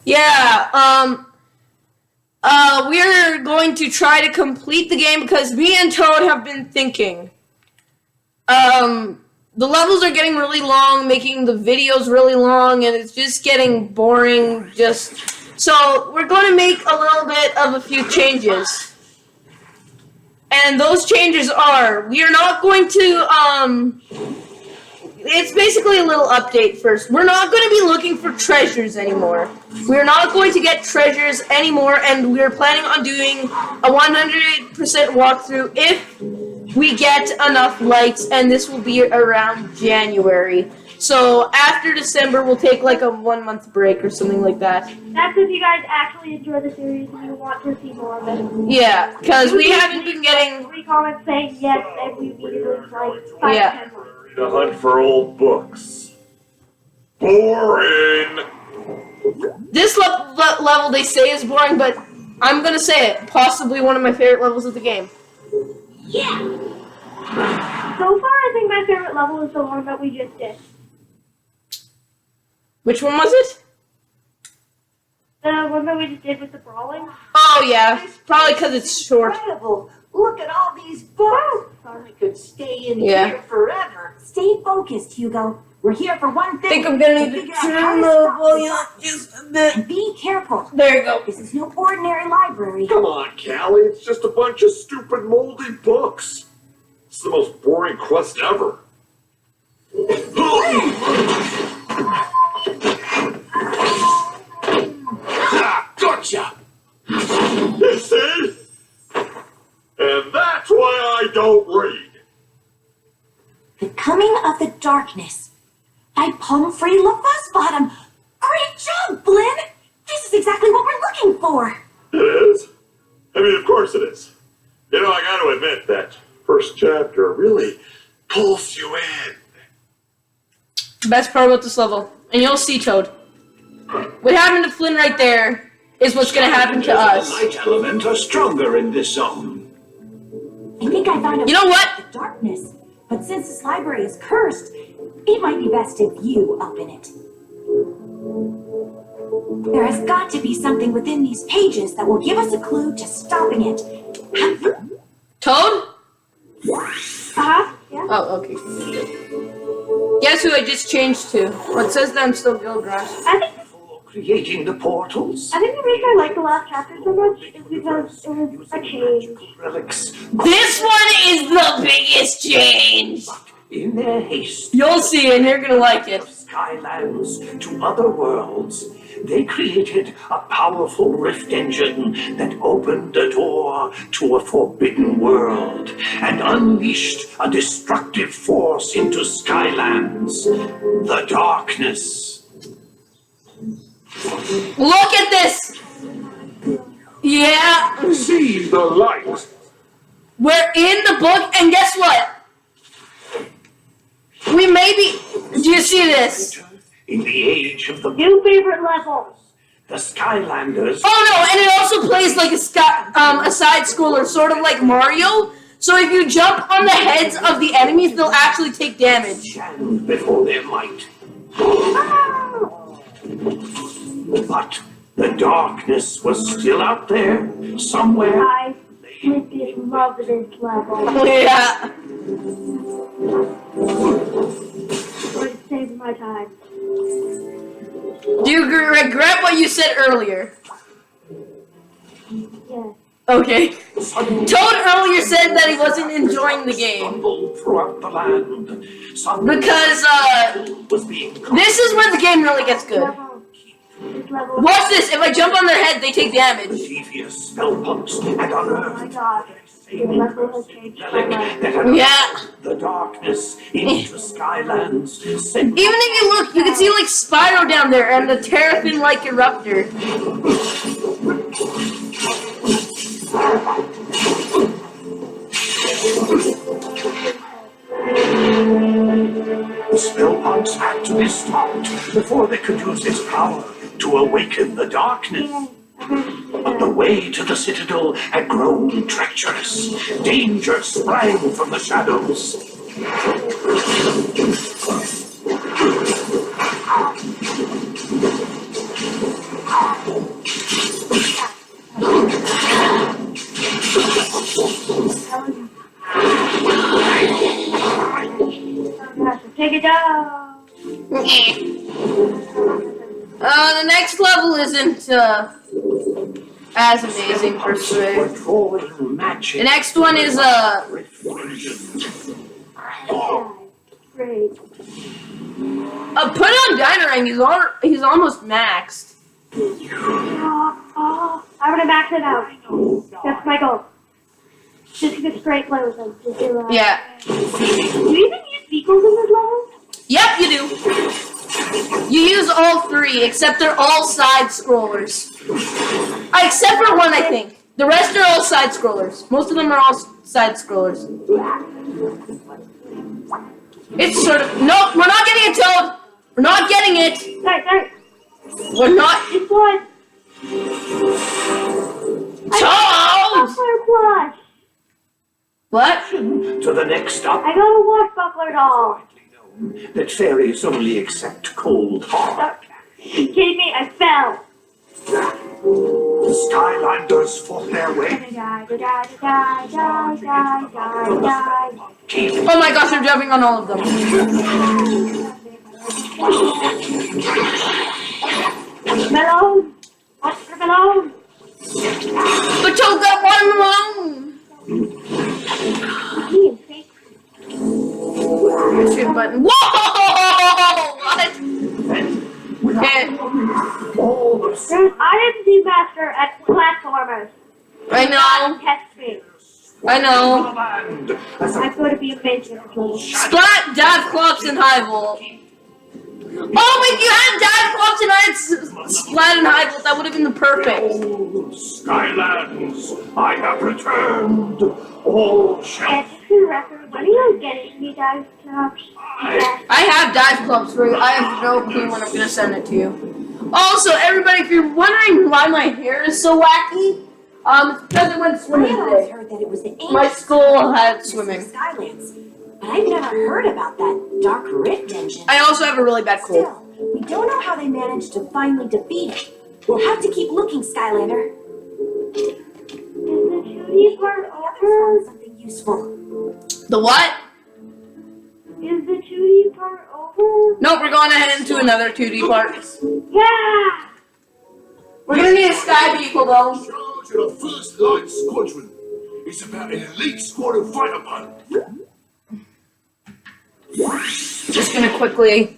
Yeah, we're going to try to complete the game because me and Toad have been thinking. The levels are getting really long, making the videos really long, and it's just getting boring. So we're going to make a little bit of a few changes. And those changes are, we are not going to, it's basically a little update first. We're not going to be looking for treasures anymore. We're not going to get treasures anymore, and we're planning on doing a 100% walkthrough if we get enough likes, and this will be around January. So after December, we'll take like a 1 month break or something like that. That's if you guys actually enjoy the series and you want to see more of it. Yeah, because we haven't been getting... 3 comments saying yes, and we immediately like 5 Yeah. to 10 more. To hunt for old books. Boring! This level they say is boring, but I'm gonna say it. Possibly one of my favorite levels of the game. Yeah! So far, I think my favorite level is the one that we just did. Which one was it? The one that we just did with the brawling. Oh yeah, probably because it's short. Incredible. Look at all these books. I could stay in here forever. Stay focused, Hugo. We're here for one I thing. think I'm gonna need to figure out turn how to the stop volume up just a bit. And be careful. There you go. This is no ordinary library. Come on, Callie, it's just a bunch of stupid moldy books. It's the most boring quest ever. Ah, gotcha! You see? And that's why I don't read. The Coming of the Darkness by Pumphrey LaFuzzbottom. Great job, Blinn! This is exactly what we're looking for. It is? I mean, of course it is. You know, I gotta admit that first chapter really pulls you in. Best part about this level, and you'll see, Toad. What happened to Flynn right there is what's gonna happen to us. The light element are stronger in this zone. I think I found a You know what? the darkness. But since this library is cursed, it might be best if you open it. There has got to be something within these pages that will give us a clue to stopping it. Toad? Uh-huh, yeah. Oh, okay. Guess who I just changed to? Well, it says that I'm still Gilgrass. I think Creating the portals. the reason I like the last chapter so much is because it was a change. Relics. This one is the biggest change! In their haste. You'll see, and you're gonna like it. Skylands to other worlds, they created a powerful rift engine that opened a door to a forbidden world and unleashed a destructive force into Skylands, the darkness. Look at this! Yeah, See the light. we're in the book, and guess what? We may be... Do you see this? In the age of the New favorite level. Skylanders. Oh no, and it also plays like a side scroller, sort of like Mario. So if you jump on the heads of the enemies, they'll actually take damage. Stand before their might. But the darkness was still out there, somewhere. I freaking love this level. Yeah. It saves my time. Do you regret what you said earlier? Yeah. Okay. Toad earlier said that he wasn't enjoying the game. Stumbled throughout the land. Some Because, was being this is where the game really gets good. This level. Watch this, if I jump on their head, they take damage. devious spell punks and Oh my unearthed god. This level has changed my life. that had Yeah. the darkness into Skylands. Sent Even if you look, you can see like Spyro down there and the Terrapin-like Eruptor. The spell punks had to be stopped before they could use its power to awaken the darkness. But the way to the Citadel had grown treacherous. Danger sprang from the shadows. the next level isn't as amazing per se. The next one is Great. put on Dynarang. He's almost maxed. Oh, I'm gonna max it out. That's my goal. Just get straight play with them. Just do, Yeah. Do you even use vehicles in this level? Yep, you do. You use all three, except they're all side scrollers. Except for one, I think. The rest are all side scrollers. Most of them are all side scrollers. It's sort of no. We're not getting it, Toad. We're not getting it. Sorry. We're not. This one. Toad. Buckler plush. What? To the next up. I got a wash buckler doll. That fairies only accept cold heart. You kidding me? I fell. The Skylanders fought their way. Die. Oh my gosh, I'm jumping on all of them. Melon. Watermelon. But Toad got watermelon. Me and fake. Shoot button. Whoa! What? Okay. There's item master at platformers. I know. Test me. I know. I'm going to be amazing at this level. Splat, dive, clubs, and high volt. Oh, if you had dive, clubs, and I had splat and high volt, that would have been the perfect. Skylands, I have returned. All shall. And just for the record, when are you getting me guys jobs? I have dive clubs for you. I have no clue when I'm gonna send it to you. Also, everybody, if you're wondering why my hair is so wacky, it's because I went swimming I always today. heard that it was the My ancient school had swimming. Skylands, but I've never heard about that dark rift engine. I also have a really bad cold. Still, we don't know how they managed to finally defeat it. We'll have to keep looking, Skylander. Is the 2D part Others over? found something useful. The what? Is the 2D part over? Nope, we're going ahead into another 2D part. Yeah! We're gonna need a sky vehicle though. Charge of the First Light Squadron. It's about an elite squad of fighter pilots. Just gonna quickly.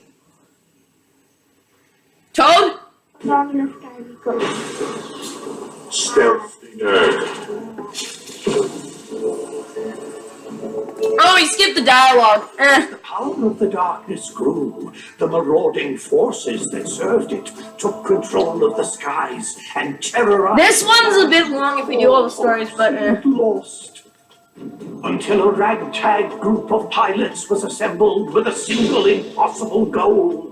Toad? I'm on this guy. Stealthy nerd. Oh, he skipped the dialogue. The power of the darkness grew. The marauding forces that served it took control of the skies and terrorized. This one's a bit long if we do all the stories, but Lost. Until a ragtag group of pilots was assembled with a single impossible goal.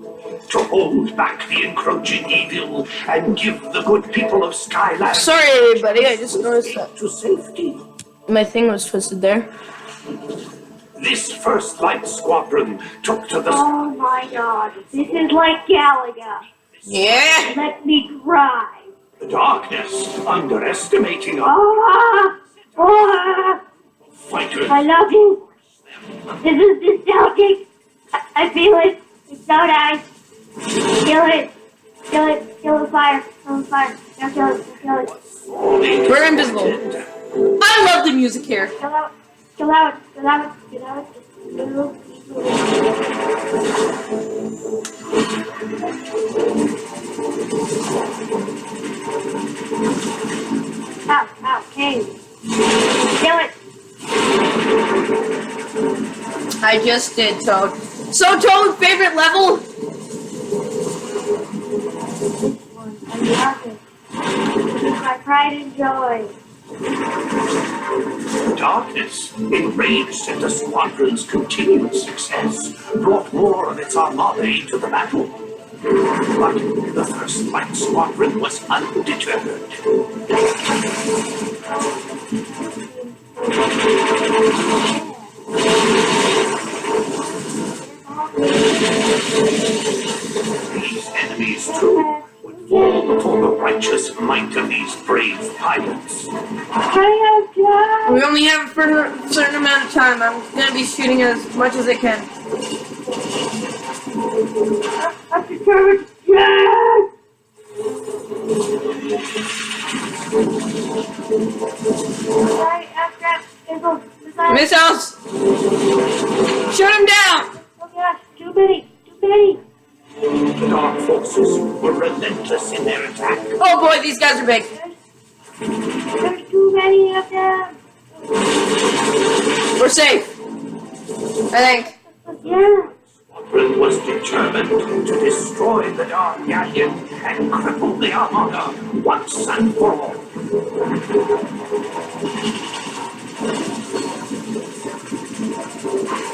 To hold back the encroaching evil and give the good people of Skyland sorry everybody, I just noticed that to safety. my thing was twisted there. This First Light Squadron took to the Oh my god. This is like Galaga. Yeah. Let me cry. darkness, underestimating our fighters. I love you. This is nostalgic. I feel it. It's so nice. Kill it. Kill it. Kill the fire. Kill the fire. Now kill it. Kill it. We're invisible. I love the music here. Kill out. Kill out. Kill out. Kill out. Kill Ow, ow, King. Kill it. I just did, Toad. So, Toad, favorite level? I love it. It's my pride and joy. Darkness, enraged at the squadron's continued success, brought more of its armada into the battle. But the First Light Squadron was undeterred. These enemies, too, would fall before the righteous might of these brave pilots. I have died. We only have a certain amount of time. I'm gonna be shooting as much as I can. I'm determined. Yes! Alright, crap. Missiles. Missiles! Shoot him down! Oh gosh, too many. The dark forces were relentless in their attack. Oh boy, these guys are big. There's too many of them. We're safe. I think. Yeah. Squadron was determined to destroy the Dark Galleon and cripple the Armada once and for all.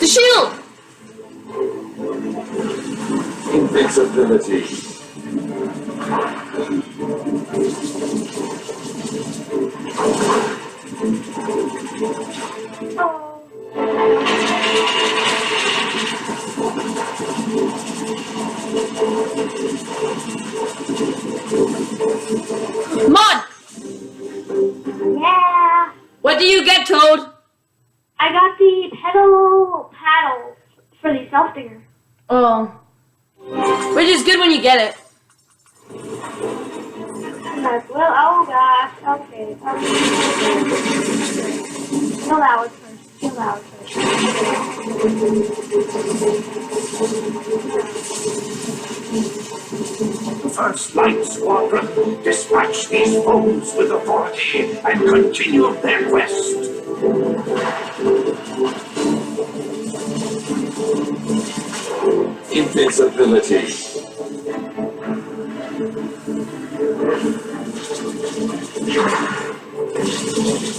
The shield! Invincibility. Come on! Yeah. What do you get, Toad? I got the paddle for the self-stinger. Oh. Which is good when you get it. Well, oh gosh, okay. Kill that one first. The First Light Squadron dispatched these foes with authority and continued their quest. Invincibility.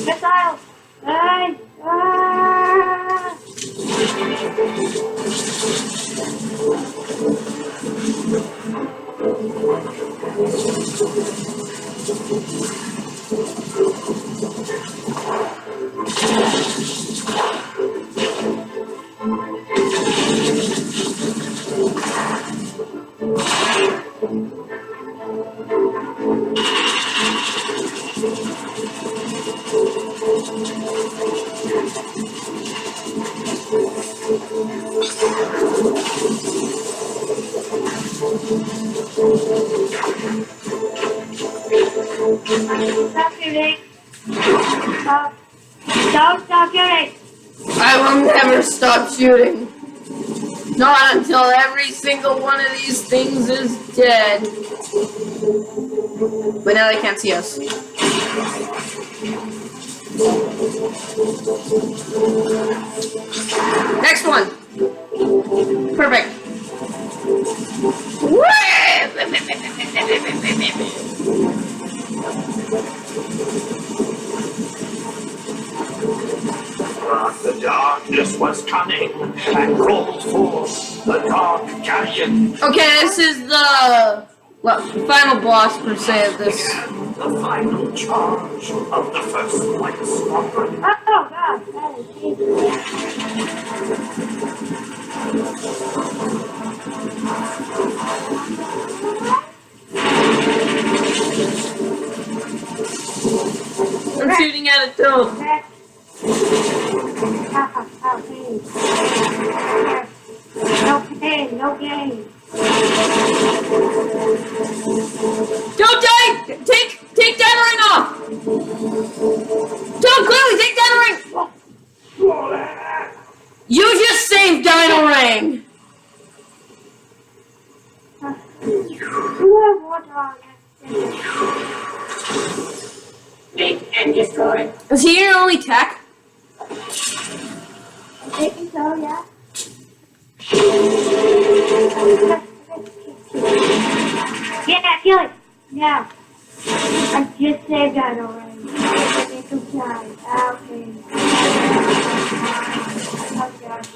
Missiles! Hey! Ah! Stop shooting. Don't stop shooting. I will never stop shooting. Not until every single one of these things is dead. But now they can't see us. Next one. Perfect. The darkness was cunning and called forth the Dark Galleon. Okay, this is the final boss per se of this. The final charge of the First Light Squadron. Oh god, that is Jesus. I'm shooting at it too. No game. Don't die! Take that ring off! Don't clearly take that ring! You just saved Dino Ring! You have water on Make and destroy. Is he your only tech? I think so, yeah. Yeah, kill it. Yeah. I just saved that already. It's okay. Okay. Oh gosh.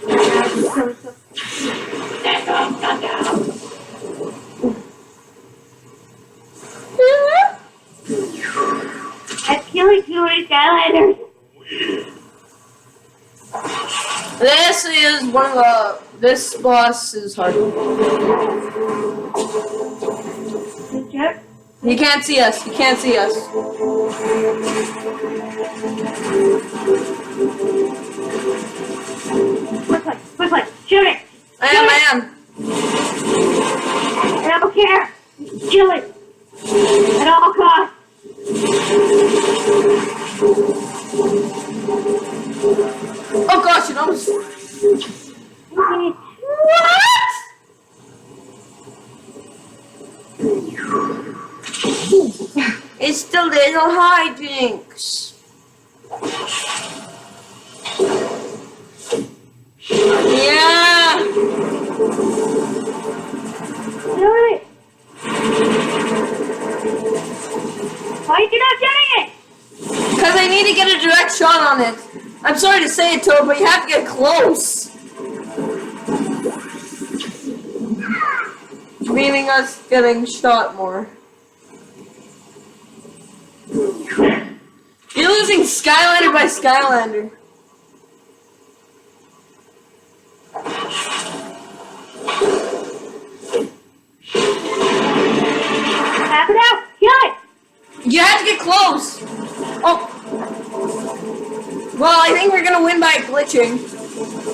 That's all. Calm down. I'm killing too many skylanders. This is one of the. This boss is hard. He can't see us. He can't see us. Quickly, shoot it. I am. I don't care. Kill it. At all costs. Oh gosh, it almost. What? It's the little hijinks. Yeah. Do it. Why are you not getting it? Because I need to get a direct shot on it. I'm sorry to say it, Toad, but you have to get close. Meaning us getting shot more. You're losing Skylander by Skylander. Tap it out. Kill it. You have to get close. Oh. Well, I think we're gonna win by glitching.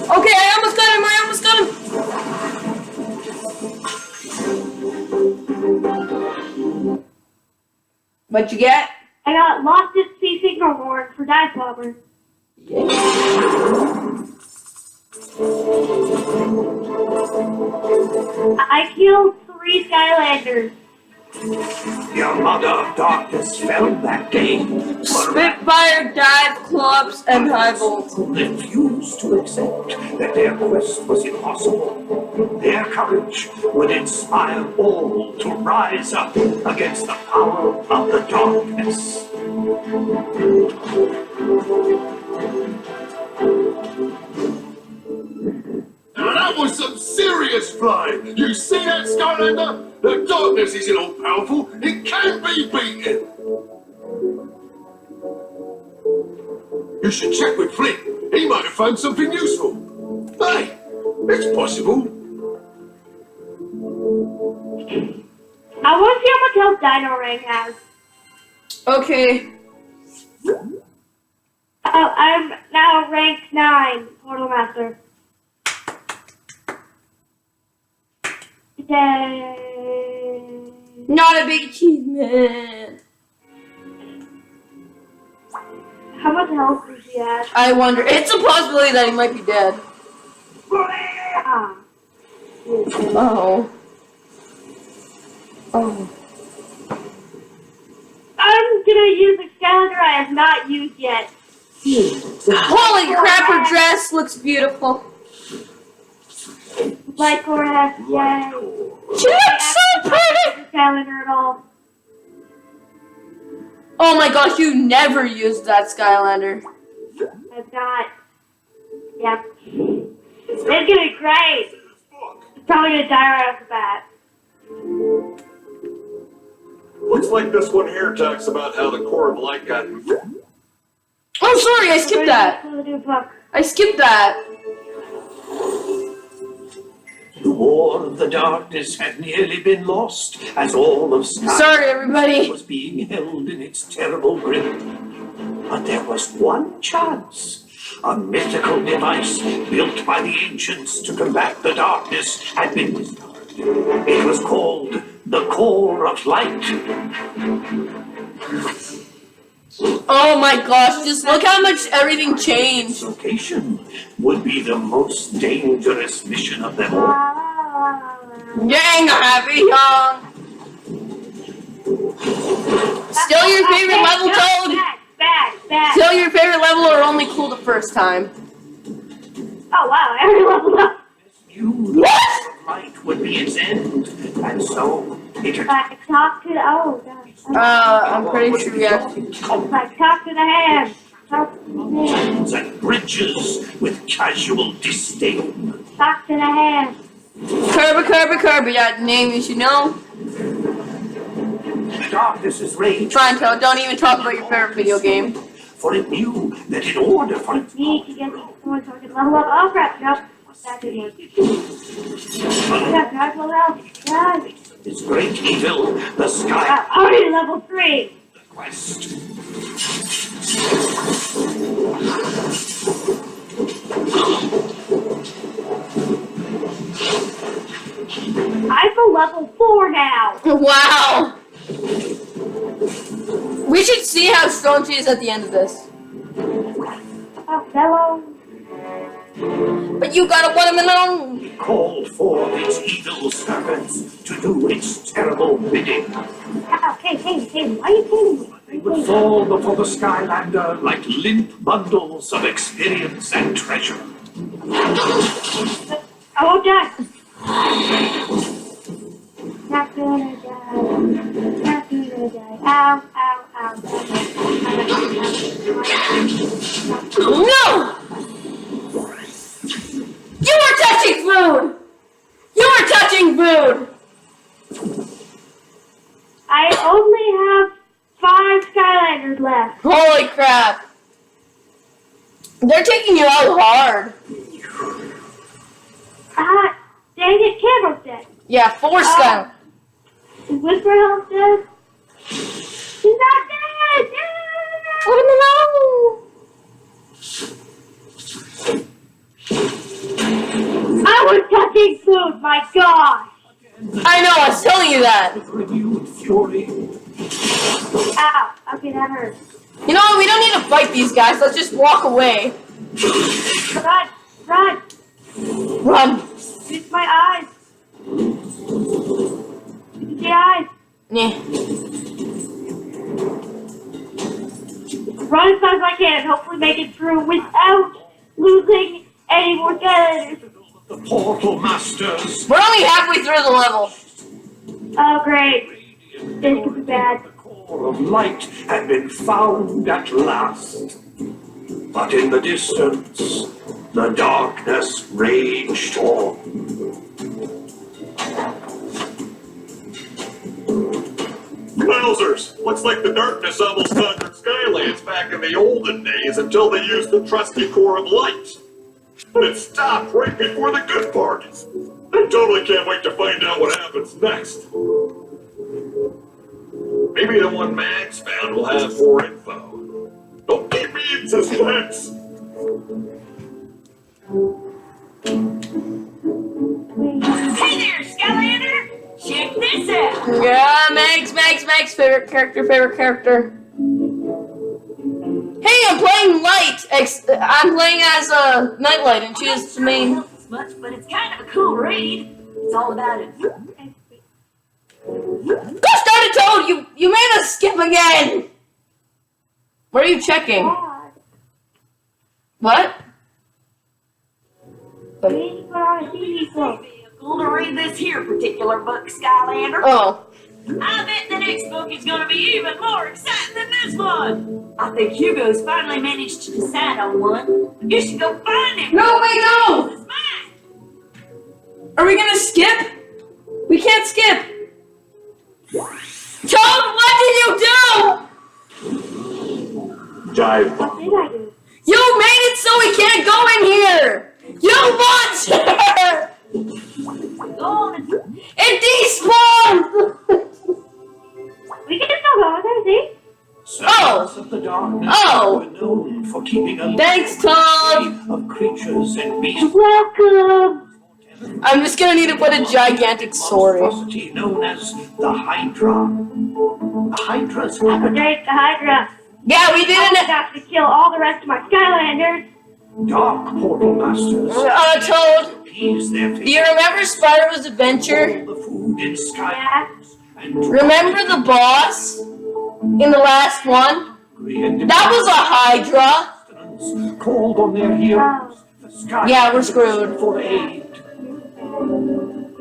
Okay, I almost got him. What'd you get? I got lost at sea signal horn for dive bomber. I killed 3 Skylanders. Your mother of darkness fell that day. Spitfire, dive, clubs, and high volt. Refused to accept that their quest was impossible. Their courage would inspire all to rise up against the power of the darkness. Now that was some serious flying. You see that, Skylander? The darkness isn't all powerful. It can be beaten. You should check with Flint. He might have found something useful. Hey, it's possible. I want to see how much health Dino Ring has. Okay. Oh, I'm now rank 9, Portal Master. Yay. Not a big achievement. How much health does he have? I wonder. It's a possibility that he might be dead. Ah. Oh. Oh. I'm gonna use a Skylander I have not used yet. Holy crap, her dress looks beautiful. Light core has, yay. She looks so pretty! Skylander at all. Oh my gosh, you never used that Skylander. I've not. Yep. It's gonna be great. It's probably gonna die right off the bat. Looks like this one here talks about how the core of light got. Oh, sorry, I skipped that. I skipped that. The war of the darkness had nearly been lost, as all of Sky Sorry, everybody. was being held in its terrible grip. But there was one chance. A mythical device built by the ancients to combat the darkness had been discovered. It was called the Core of Light. Oh my gosh, just look how much everything changed. Location would be the most dangerous mission of them all. Dang, happy young. Still your favorite level, Toad? Bad. Still your favorite level or only cool the first time? Oh wow, I already leveled up. You light would be its end, and so it Like, talk to the, oh gosh. I'm pretty sure we have to. Like, talk to the hand. Talk to the hand. mountains and bridges with casual disdain. Talk to the hand. Kirby, that name you should know. The darkness's rage. Fine, Toad, don't even talk about your favorite video game. For it knew that in order for it Need to get these points so I can level up. Oh crap, nope. That didn't work. Yeah, guys, level up. Yeah. its great evil, the sky Already level 3. quest. I'm a level 4 now. Wow. We should see how strong she is at the end of this. Oh, hello. But you got a watermelon. It called for its evil servants to do its terrible bidding. Hey, why are you kidding me? They would fall before the Skylander like limp bundles of experience and treasure. I won't die. Not gonna die. Not gonna die. Ow, ow, ow. No! You were touching food! You were touching food! I only have 5 Skylanders left. Holy crap. They're taking you out hard. Dang it, Cameron's dead. Yeah, 4 Sky. Is Whisper Help dead? He's not dead! Yeah! Let him alone! I was touching food, my gosh! I know, I was telling you that. With renewed fury. Ow, okay, that hurts. You know what, we don't need to fight these guys, let's just walk away. Run, run! Run. It's my eyes. It's the eyes. Yeah. Run as fast as I can, hopefully make it through without losing any more Skylanders. The Portal Masters. We're only halfway through the level. Oh, great. This could be bad. The core of light had been found at last. But in the distance, the darkness raged on. Wowzers! Looks like the darkness almost conquered Skylands back in the olden days until they used the trusty core of light. But it stopped right before the good part. I totally can't wait to find out what happens next. Maybe the one Max found will have more info. Don't keep me in suspense! Hey there, Skylander! Check this out! Yeah, Max, favorite character. Hey, I'm playing Light. I'm playing as Nightlight, and she's the main. Much, but it's kind of a cool read. It's all about it. Go start it, Toad! You made us skip again! What are you checking? God. What? We put on a TV show. Cool to read this here particular book, Skylander. Oh. I bet the next book is going to be even more exciting than this one. I think Hugo's finally managed to decide on one. You should go find him. No, wait, no! It's mine. Are we gonna skip? We can't skip. Toad, what did you do? Jive. What did I do? You made it so we can't go in here! You monster! Go on and It despawned! We can still go there, see? Servants of the darkness Oh. were known for keeping a Thanks, Toad! of creatures and beasts. Welcome! I'm just gonna need to put a gigantic story. Monstrosity known as the Hydra. The Hydra's habitat. Great, the Hydra. Yeah, we I didn't. got to kill all the rest of my Skylanders. Dark portal masters. Toad, Appease their do you remember Spyro's Adventure? the food in sky. Yeah. And Remember the boss in the last one? and That was a Hydra. called on their heroes. The Skylanders Yeah, we're screwed. for aid.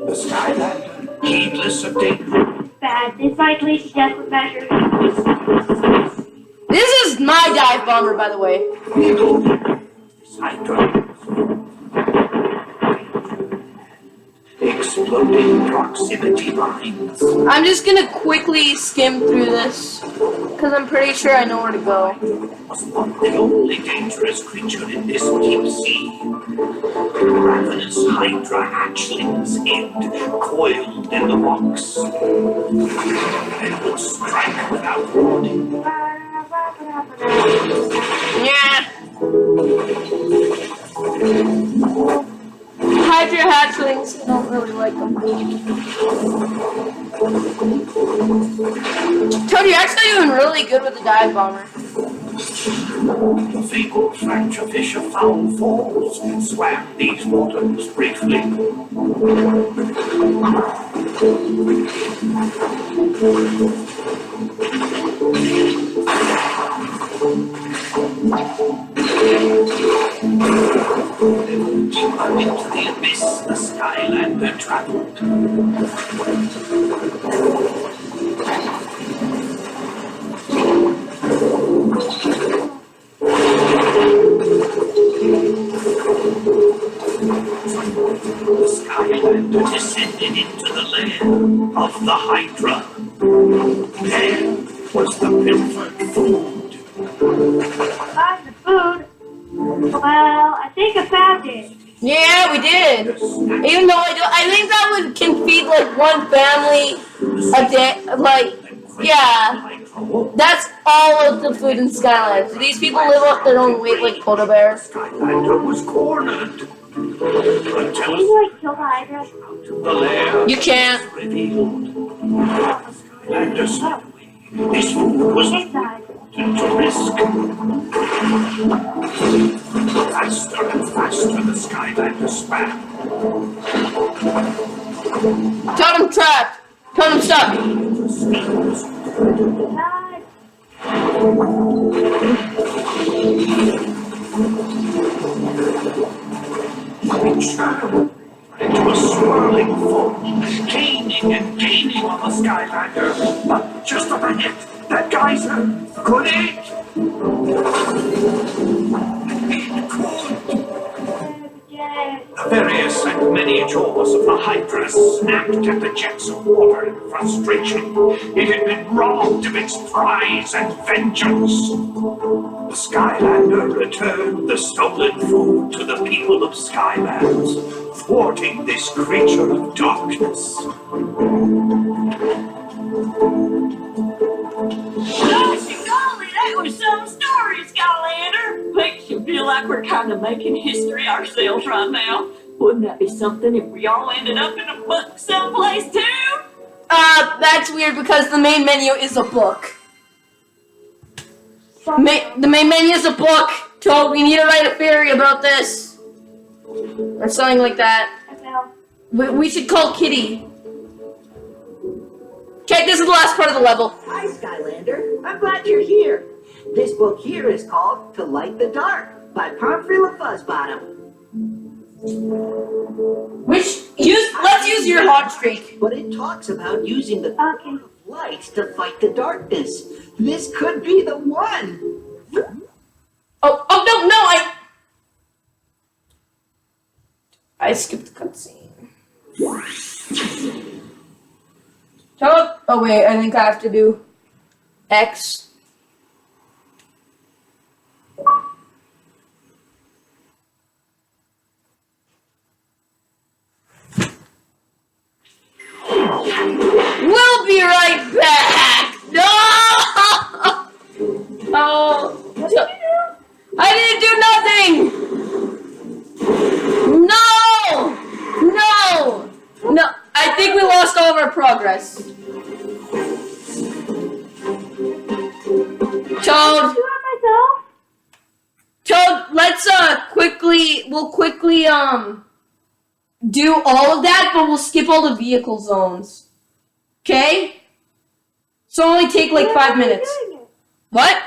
The Skylander, heedless of danger. Bad. This might lead to desperate measures. This is my dive bomber, by the way. This Hydra. Exploding proximity lines. I'm just gonna quickly skim through this, because I'm pretty sure I know where to go. Was not the only dangerous creature in this deep sea. Ravenous Hydra hatchlings hid, coiled in the rocks, and would strike without warning. Yeah. Hydra hatchlings. I don't really like them. Toad, you're actually doing really good with the dive bomber. The fabled fracture fish of foul falls swam these waters briefly. Deeper into the abyss, the Skylander traveled. The Skylander descended into the lair of the Hydra. There was the pilfered food. Find the food. Well, I think I found it. Yeah, we did. Even though I think that can feed like one family a day. Like, yeah, that's all of the food in Skylands. Do these people live off their own weight like polar bears? Skylander was cornered. Until Can you like kill the Hydra? the lair You can't. was revealed. Skylander said away. This food was Take the Hydra. to risk. Faster and faster the Skylander swam. Totem trapped. Totem stuck. God. Into a swirling foam, gaining and gaining on the Skylander. But just a minute, that geyser, could it? It could. Yeah. The various and many jaws of the Hydra snapped at the jets of water in frustration. It had been robbed of its prize and vengeance. The Skylander returned the stolen food to the people of Skylands, thwarting this creature of darkness. Gosh, golly, that was some story, Skylander. Makes you feel like we're kind of making history ourselves right now. Wouldn't that be something if we all ended up in a book someplace too? That's weird because the main menu is a book. The main menu is a book. Toad, we need to write a theory about this. Or something like that. I fell. We should call Kitty. Okay, this is the last part of the level. Hi, Skylander. I'm glad you're here. This book here is called To Light the Dark by Pomfrey LaFuzzbottom. Let's use your hot streak. But it talks about using the Okay. light to fight the darkness. This could be the one. Oh no, I skipped the cutscene. Toad. Oh wait, I think I have to do X. We'll be right back. No. Oh. What did you do? I didn't do nothing! No! I think we lost all of our progress. Toad, Do it myself? let's we'll quickly do all of that, but we'll skip all the vehicle zones. Okay? So only take like 5 minutes. Doing it. What?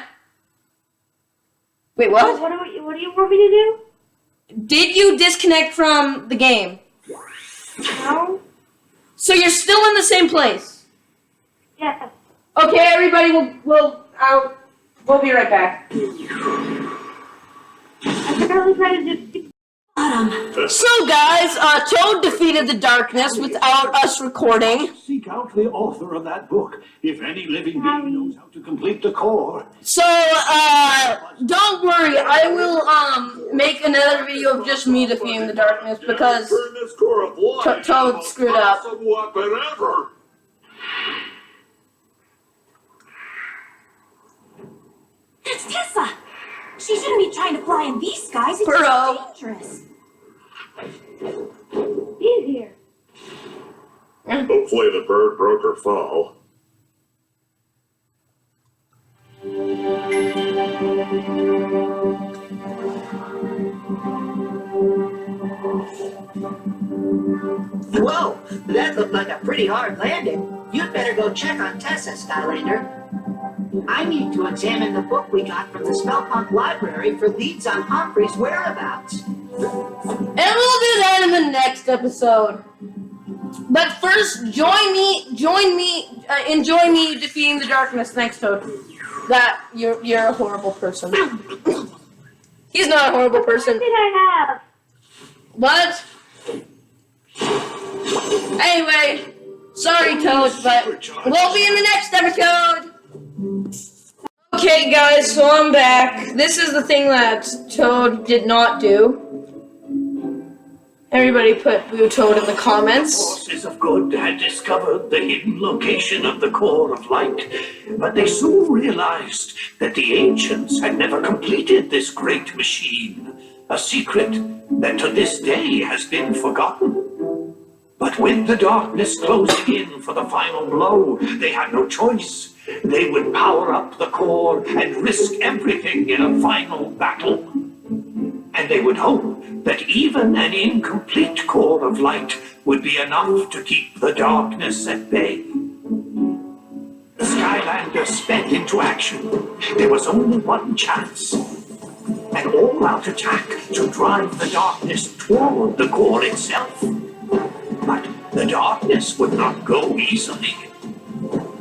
Wait, what? What do you want me to do? Did you disconnect from the game? No. So you're still in the same place. Yes. Okay, everybody, we'll be right back. I barely tried to do. So guys, Toad defeated the darkness without us recording. Seek out the author of that book, if any living being knows how to complete the core. So, don't worry, I will, make another video of just me defeating the darkness because Turn this core of light Toad into screwed up. awesome weapon ever. It's Tessa! She shouldn't be trying to fly in these skies. It's Bro. just dangerous. is here. Hopefully the bird broke her fall. Whoa, that looked like a pretty hard landing. You'd better go check on Tessa, Skylander. I need to examine the book we got from the Spellpunk library for leads on Humphrey's whereabouts. And we'll do that in the next episode. But first, enjoy me defeating the darkness. Thanks, Toad. That you're a horrible person. He's not a horrible person. What did I have? What? Anyway, sorry, Toad, but we'll be in the next episode. Okay, guys, so I'm back. This is the thing that Toad did not do. Everybody put Boo Toad in the comments. Forces of good had discovered the hidden location of the core of light, but they soon realized that the ancients had never completed this great machine, a secret that to this day has been forgotten. But with the darkness closing in for the final blow, they had no choice. They would power up the core and risk everything in a final battle. And they would hope that even an incomplete core of light would be enough to keep the darkness at bay. The Skylanders sped into action. There was only one chance. An all-out attack to drive the darkness toward the core itself. But the darkness would not go easily.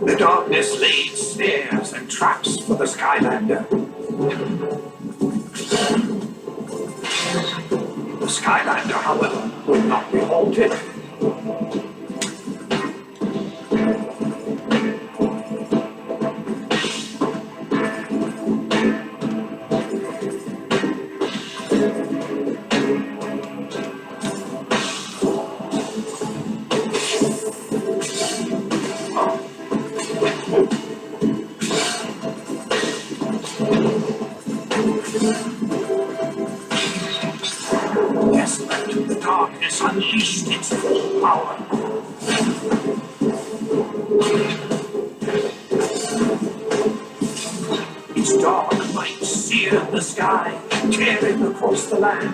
The darkness laid snares and traps for the Skylander. The Skylander, however, would not be halted. Desperate, the darkness unleashed its full power. Its dark light seared the sky, tearing across the land.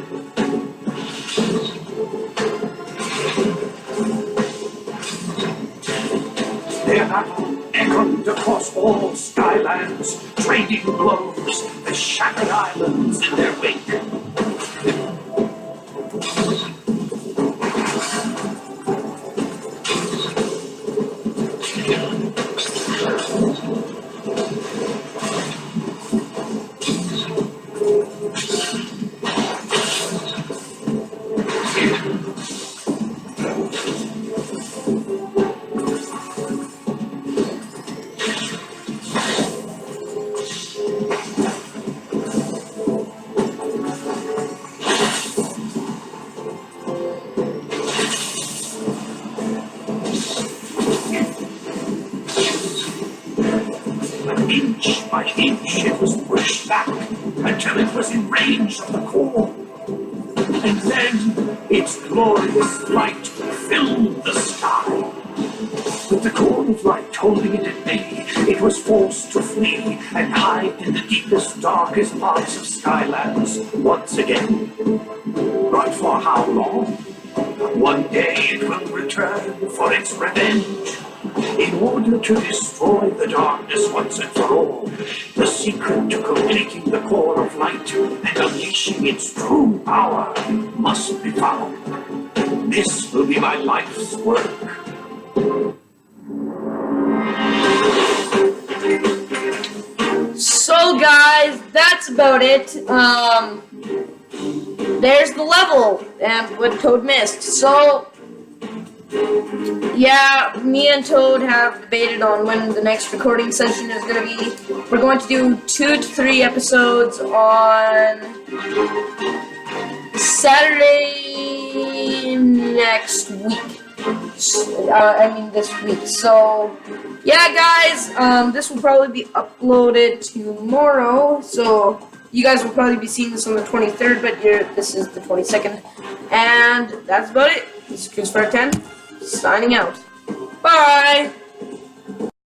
Their battle echoed across all Skylands, trading blows, the shattered islands in their wake. Inch by inch it was pushed back until it was in range of the core. And then its glorious light filled the sky. With the core of light holding it at bay, it was forced to flee and hide in the deepest, darkest parts of Skylands once again. But for how long? One day it will return for its revenge. In order to destroy the darkness once and for all, the secret to completing the core of light and unleashing its true power must be found. This will be my life's work. So guys, that's about it. There's the level and what Toad missed. So yeah, me and Toad have debated on when the next recording session is going to be. We're going to do 2 to 3 episodes on Saturday next week. This week. So, yeah, guys, this will probably be uploaded tomorrow. So, You guys will probably be seeing this on the 23rd, but this is the 22nd. And that's about it. This is Christopher 10, signing out. Bye!